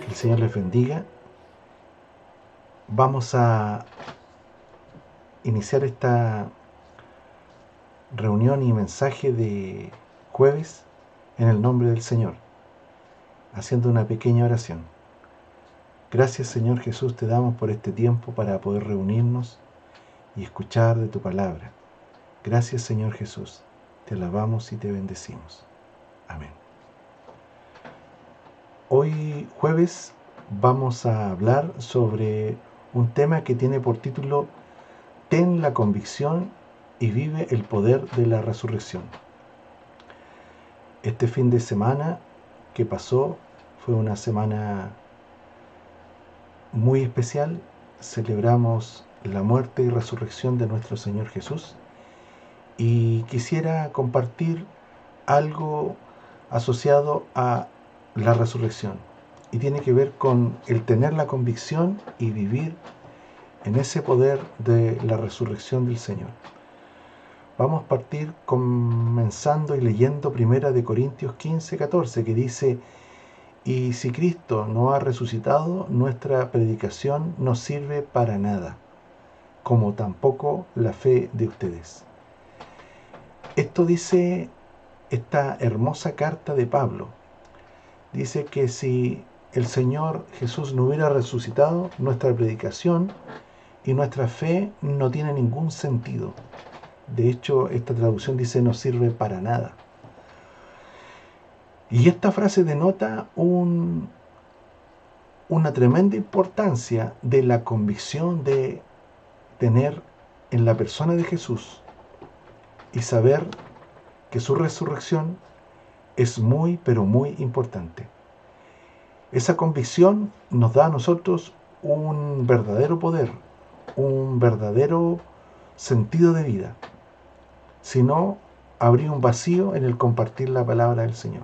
El Señor les bendiga. Vamos a iniciar esta reunión y mensaje de jueves en el nombre del Señor, haciendo una pequeña oración. Gracias, Señor Jesús, te damos por este tiempo para poder reunirnos y escuchar de tu palabra. Gracias, Señor Jesús, te alabamos y te bendecimos. Amén. Hoy jueves vamos a hablar sobre un tema que tiene por título Ten la convicción y vive el poder de la resurrección. Este fin de semana que pasó fue una semana muy especial. Celebramos la muerte y resurrección de nuestro Señor Jesús y quisiera compartir algo asociado a la resurrección y tiene que ver con el tener la convicción y vivir en ese poder de la resurrección del Señor. Vamos a partir comenzando y leyendo 1 Corintios 15:14, que dice: y si Cristo no ha resucitado, nuestra predicación no sirve para nada, como tampoco la fe de ustedes. Esto dice esta hermosa carta de Pablo. Dice que si el Señor Jesús no hubiera resucitado, nuestra predicación y nuestra fe no tiene ningún sentido. De hecho, esta traducción dice no sirve para nada. Y esta frase denota una tremenda importancia de la convicción de tener en la persona de Jesús y saber que su resurrección es muy, pero muy importante. Esa convicción nos da a nosotros un verdadero poder, un verdadero sentido de vida. Si no, habría un vacío en el compartir la palabra del Señor.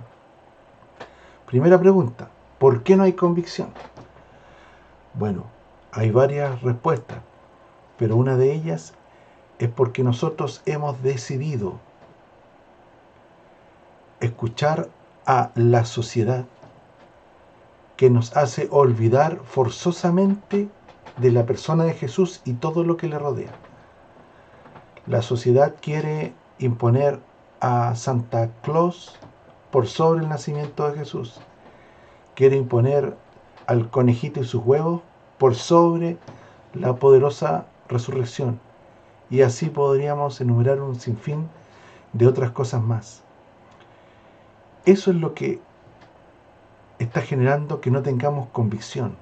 Primera pregunta: ¿por qué no hay convicción? Bueno, hay varias respuestas, pero una de ellas es porque nosotros hemos decidido escuchar a la sociedad, que nos hace olvidar forzosamente de la persona de Jesús y todo lo que le rodea. La sociedad quiere imponer a Santa Claus por sobre el nacimiento de Jesús. Quiere imponer al conejito y sus huevos por sobre la poderosa resurrección. Y así podríamos enumerar un sinfín de otras cosas más. Eso es lo que está generando que no tengamos convicción,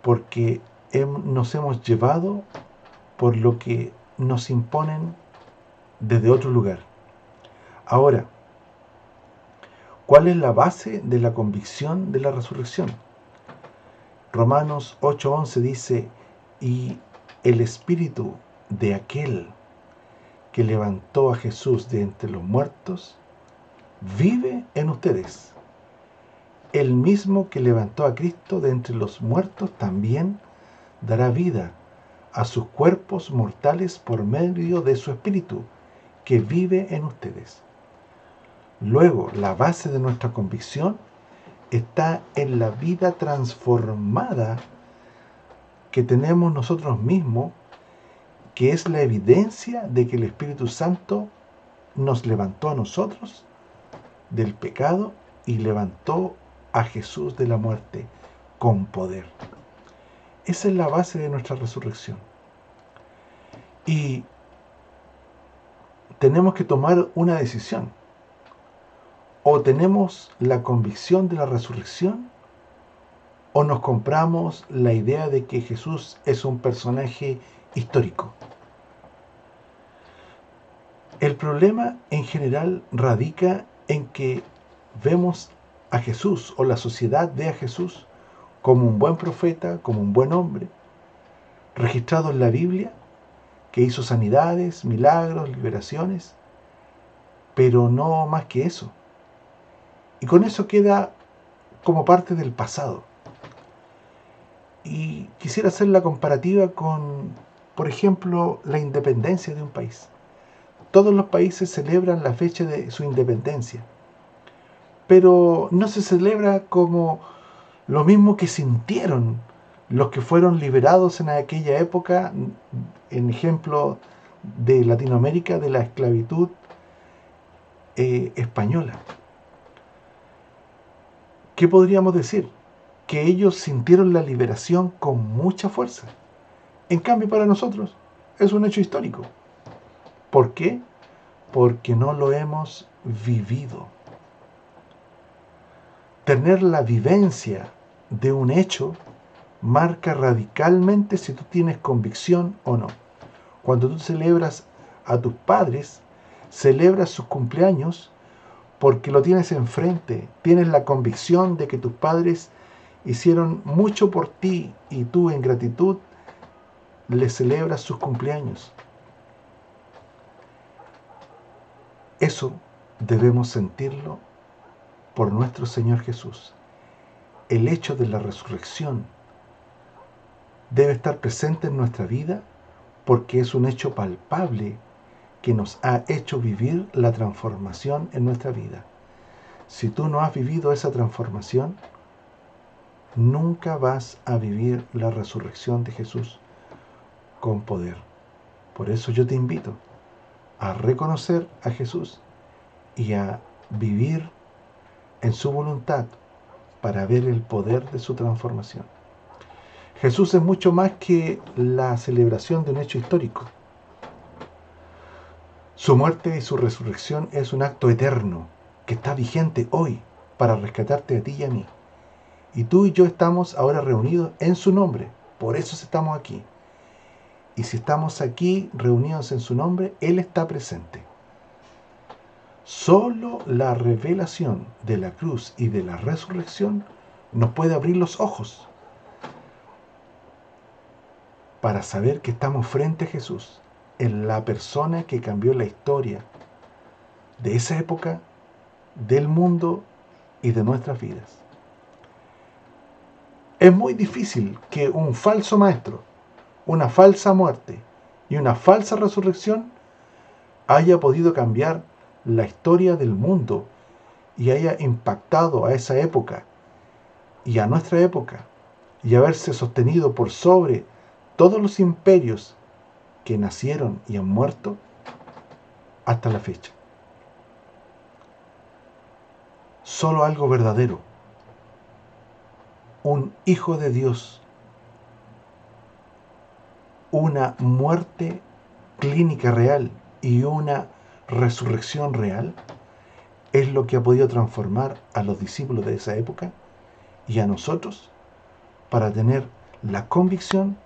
porque nos hemos llevado por lo que nos imponen desde otro lugar. Ahora, ¿cuál es la base de la convicción de la resurrección? Romanos 8:11 dice: y el espíritu de aquel que levantó a Jesús de entre los muertos vive en ustedes. El mismo que levantó a Cristo de entre los muertos también dará vida a sus cuerpos mortales por medio de su espíritu que vive en ustedes. Luego, la base de nuestra convicción está en la vida transformada que tenemos nosotros mismos, que es la evidencia de que el Espíritu Santo nos levantó a nosotros del pecado y levantó a Jesús de la muerte con poder. Esa es la base de nuestra resurrección. Y tenemos que tomar una decisión. O tenemos la convicción de la resurrección, o nos compramos la idea de que Jesús es un personaje histórico. El problema en general radica en que vemos a Jesús, o la sociedad ve a Jesús como un buen profeta, como un buen hombre, registrado en la Biblia, que hizo sanidades, milagros, liberaciones, pero no más que eso. Y con eso queda como parte del pasado. Y quisiera hacer la comparativa con, por ejemplo, la independencia de un país. Todos los países celebran la fecha de su independencia, pero no se celebra como lo mismo que sintieron los que fueron liberados en aquella época, en ejemplo de Latinoamérica, de la esclavitud española. ¿Qué podríamos decir? Que ellos sintieron la liberación con mucha fuerza. En cambio, para nosotros es un hecho histórico. ¿Por qué? Porque no lo hemos vivido. Tener la vivencia de un hecho marca radicalmente si tú tienes convicción o no. Cuando tú celebras a tus padres, celebras sus cumpleaños porque lo tienes enfrente, tienes la convicción de que tus padres hicieron mucho por ti y tú en gratitud les celebras sus cumpleaños. Eso debemos sentirlo por nuestro Señor Jesús. El hecho de la resurrección debe estar presente en nuestra vida porque es un hecho palpable que nos ha hecho vivir la transformación en nuestra vida. Si tú no has vivido esa transformación, nunca vas a vivir la resurrección de Jesús con poder. Por eso yo te invito a reconocer a Jesús y a vivir en su voluntad para ver el poder de su transformación. Jesús es mucho más que la celebración de un hecho histórico. Su muerte y su resurrección es un acto eterno que está vigente hoy para rescatarte a ti y a mí. Y tú y yo estamos ahora reunidos en su nombre. Por eso estamos aquí. Y si estamos aquí reunidos en su nombre, Él está presente. Solo la revelación de la cruz y de la resurrección nos puede abrir los ojos para saber que estamos frente a Jesús, en la persona que cambió la historia de esa época, del mundo y de nuestras vidas. Es muy difícil que un falso maestro, una falsa muerte y una falsa resurrección haya podido cambiar la historia del mundo y haya impactado a esa época y a nuestra época y haberse sostenido por sobre todos los imperios que nacieron y han muerto hasta la fecha. Solo algo verdadero, un Hijo de Dios, una muerte clínica real y una resurrección real es lo que ha podido transformar a los discípulos de esa época y a nosotros para tener la convicción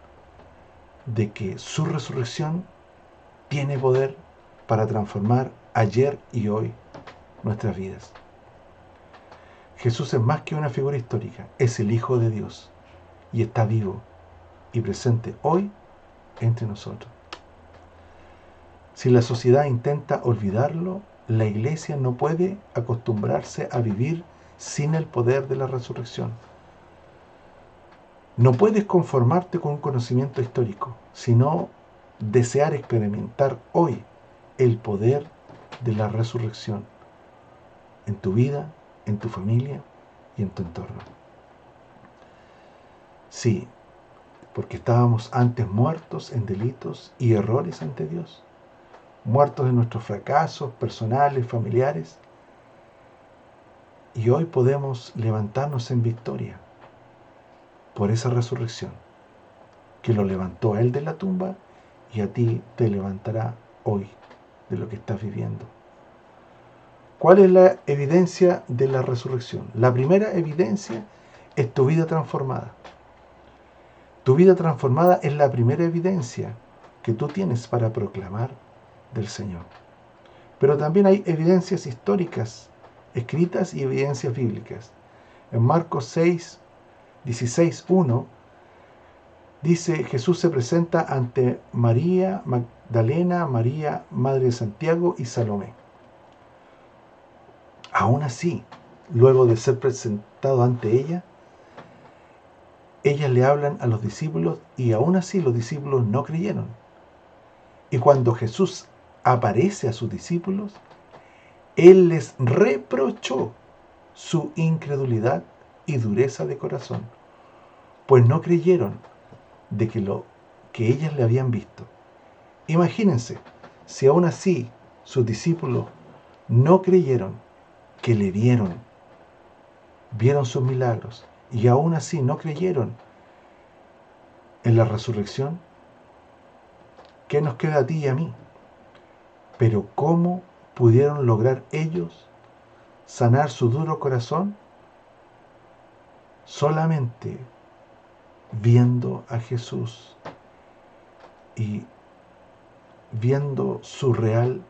de que su resurrección tiene poder para transformar ayer y hoy nuestras vidas. Jesús es más que una figura histórica, es el Hijo de Dios y está vivo y presente hoy entre nosotros. Si la sociedad intenta olvidarlo, la Iglesia no puede acostumbrarse a vivir sin el poder de la resurrección. No puedes conformarte con un conocimiento histórico, sino desear experimentar hoy el poder de la resurrección en tu vida, en tu familia y en tu entorno. Sí, porque estábamos antes muertos en delitos y errores ante Dios, muertos en nuestros fracasos personales, familiares, y hoy podemos levantarnos en victoria por esa resurrección que lo levantó a Él de la tumba y a ti te levantará hoy de lo que estás viviendo. ¿Cuál es la evidencia de la resurrección? La primera evidencia es tu vida transformada. Tu vida transformada es la primera evidencia que tú tienes para proclamar del Señor. Pero también hay evidencias históricas escritas y evidencias bíblicas. En Marcos 6, 16, 1 dice: Jesús se presenta ante María Magdalena, María, madre de Santiago, y Salomé. Aún así, luego de ser presentado ante ellas le hablan a los discípulos y aún así los discípulos no creyeron. Y cuando Jesús aparece a sus discípulos, Él les reprochó su incredulidad y dureza de corazón, pues no creyeron de que lo que ellas le habían visto. Imagínense, si aún así sus discípulos no creyeron que le vieron sus milagros, y aún así no creyeron en la resurrección, ¿qué nos queda a ti y a mí? Pero ¿cómo pudieron lograr ellos sanar su duro corazón? Solamente viendo a Jesús y viendo su real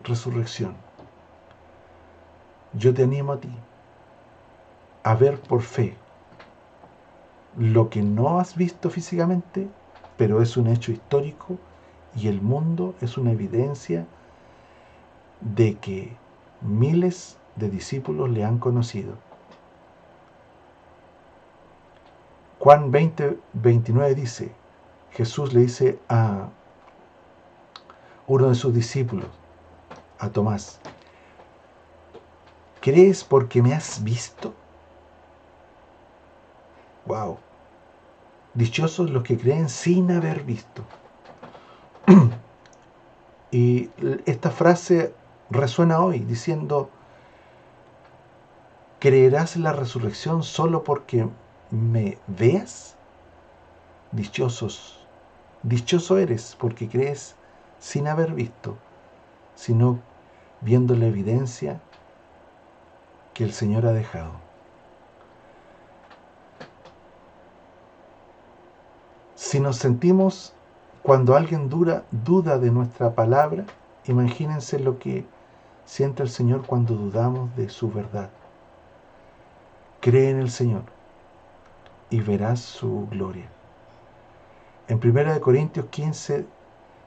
resurrección. Yo te animo a ti a ver por fe lo que no has visto físicamente, pero es un hecho histórico y el mundo es una evidencia de que miles de discípulos le han conocido. Juan 20:29 dice, Jesús le dice a uno de sus discípulos, a Tomás, ¿crees porque me has visto? ¡Wow! Dichosos los que creen sin haber visto. Y esta frase resuena hoy diciendo, ¿creerás en la resurrección solo porque me veas? Dichoso eres porque crees sin haber visto, sino viendo la evidencia que el Señor ha dejado. Si nos sentimos cuando alguien duda de nuestra palabra, imagínense lo que siente el Señor cuando dudamos de su verdad. Cree en el Señor y verás su gloria. En 1 Corintios 15,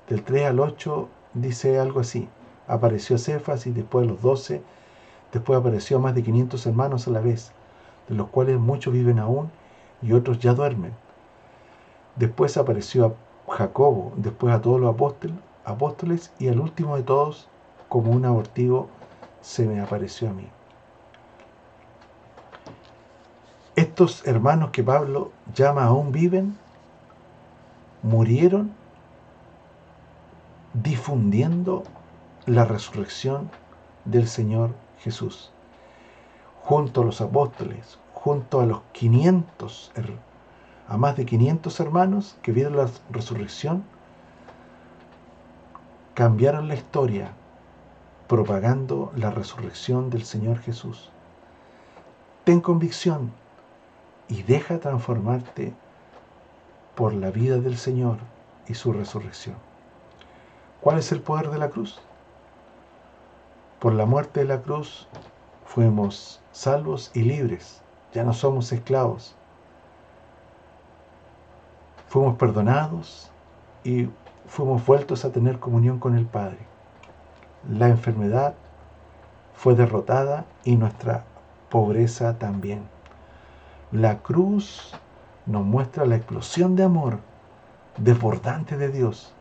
del 3 al 8, dice algo así. Apareció Cefas y después los 12, después apareció a más de 500 hermanos a la vez, de los cuales muchos viven aún y otros ya duermen. Después apareció a Jacobo, después a todos los apóstoles y al último de todos, como un abortivo, se me apareció a mí. Estos hermanos que Pablo llama aún viven, murieron difundiendo la resurrección del Señor Jesús. Junto a los apóstoles, junto a los 500, a más de 500 hermanos que vieron la resurrección, cambiaron la historia propagando la resurrección del Señor Jesús. Ten convicción y deja transformarte por la vida del Señor y su resurrección. ¿Cuál es el poder de la cruz? Por la muerte de la cruz fuimos salvos y libres. Ya no somos esclavos. Fuimos perdonados y fuimos vueltos a tener comunión con el Padre. La enfermedad fue derrotada y nuestra pobreza también. La cruz nos muestra la explosión de amor desbordante de Dios,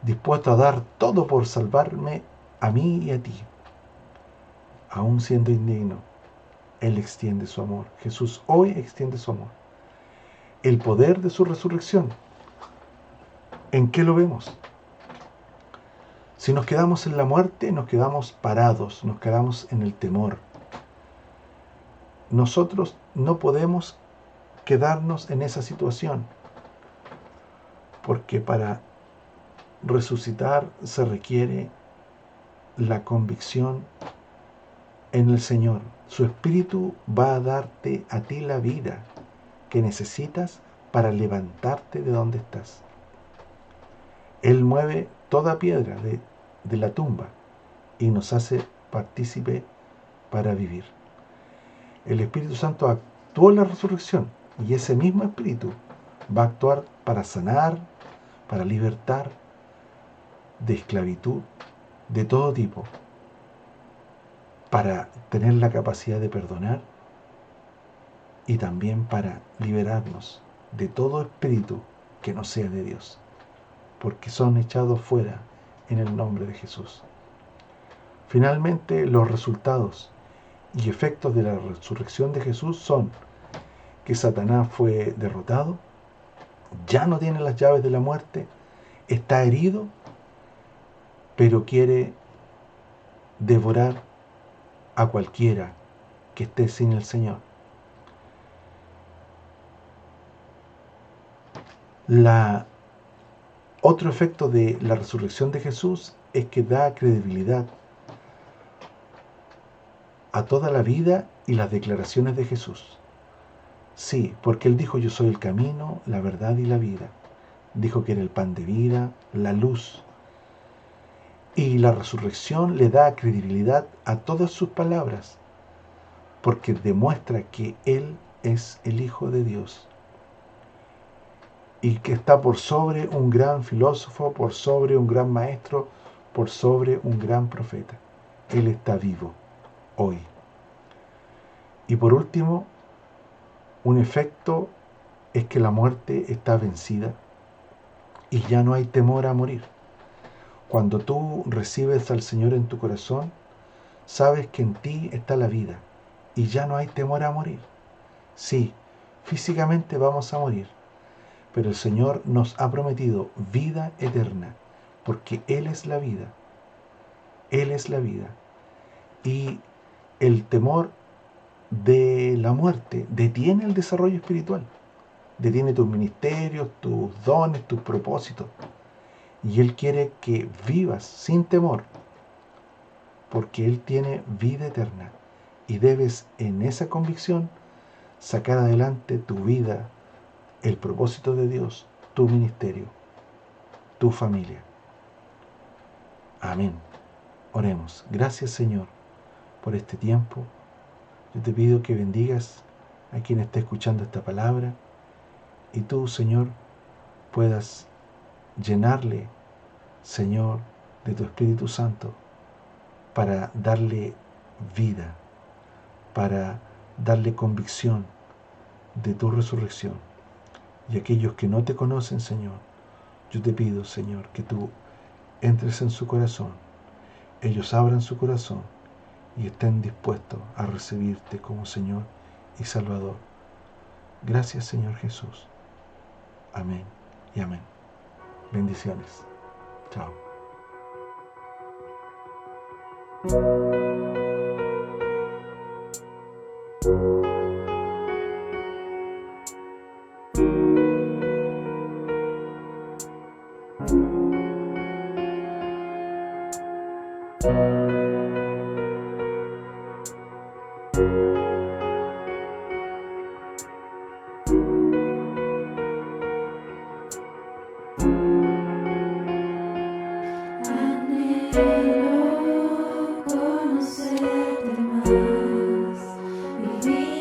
dispuesto a dar todo por salvarme a mí y a ti. Aún siendo indigno, Él extiende su amor. Jesús hoy extiende su amor. El poder de su resurrección, ¿en qué lo vemos? Si nos quedamos en la muerte, nos quedamos parados, nos quedamos en el temor. Nosotros no podemos quedarnos en esa situación, porque para resucitar se requiere la convicción en el Señor. Su Espíritu va a darte a ti la vida que necesitas para levantarte de donde estás. Él mueve toda piedra de la tumba y nos hace partícipe para vivir. El Espíritu Santo actuó en la resurrección y ese mismo Espíritu va a actuar para sanar, para libertar de esclavitud de todo tipo, para tener la capacidad de perdonar y también para liberarnos de todo espíritu que no sea de Dios, porque son echados fuera en el nombre de Jesús. Finalmente, los resultados y efectos de la resurrección de Jesús son que Satanás fue derrotado, ya no tiene las llaves de la muerte, está herido, pero quiere devorar a cualquiera que esté sin el Señor. Otro efecto de la resurrección de Jesús es que da credibilidad a toda la vida y las declaraciones de Jesús. Sí, porque Él dijo: yo soy el camino, la verdad y la vida. Dijo que era el pan de vida, la luz. Y la resurrección le da credibilidad a todas sus palabras, porque demuestra que Él es el Hijo de Dios y que está por sobre un gran filósofo, por sobre un gran maestro, por sobre un gran profeta. Él está vivo hoy. Y por último, un efecto es que la muerte está vencida y ya no hay temor a morir. Cuando tú recibes al Señor en tu corazón, sabes que en ti está la vida y ya no hay temor a morir. Sí, físicamente vamos a morir, pero el Señor nos ha prometido vida eterna, porque Él es la vida. Él es la vida. Y el temor de la muerte detiene el desarrollo espiritual, detiene tus ministerios, tus dones, tus propósitos. Y Él quiere que vivas sin temor, porque Él tiene vida eterna. Y debes, en esa convicción, sacar adelante tu vida, el propósito de Dios, tu ministerio, tu familia. Amén. Oremos. Gracias, Señor, por este tiempo. Yo te pido que bendigas a quien esté escuchando esta palabra y tú, Señor, puedas llenarle, Señor, de tu Espíritu Santo para darle vida, para darle convicción de tu resurrección. Y aquellos que no te conocen, Señor, yo te pido, Señor, que tú entres en su corazón, ellos abran su corazón y estén dispuestos a recibirte como Señor y Salvador. Gracias, Señor Jesús. Amén y amén. Bendiciones. Chao. Anhelo conocerte más, vivir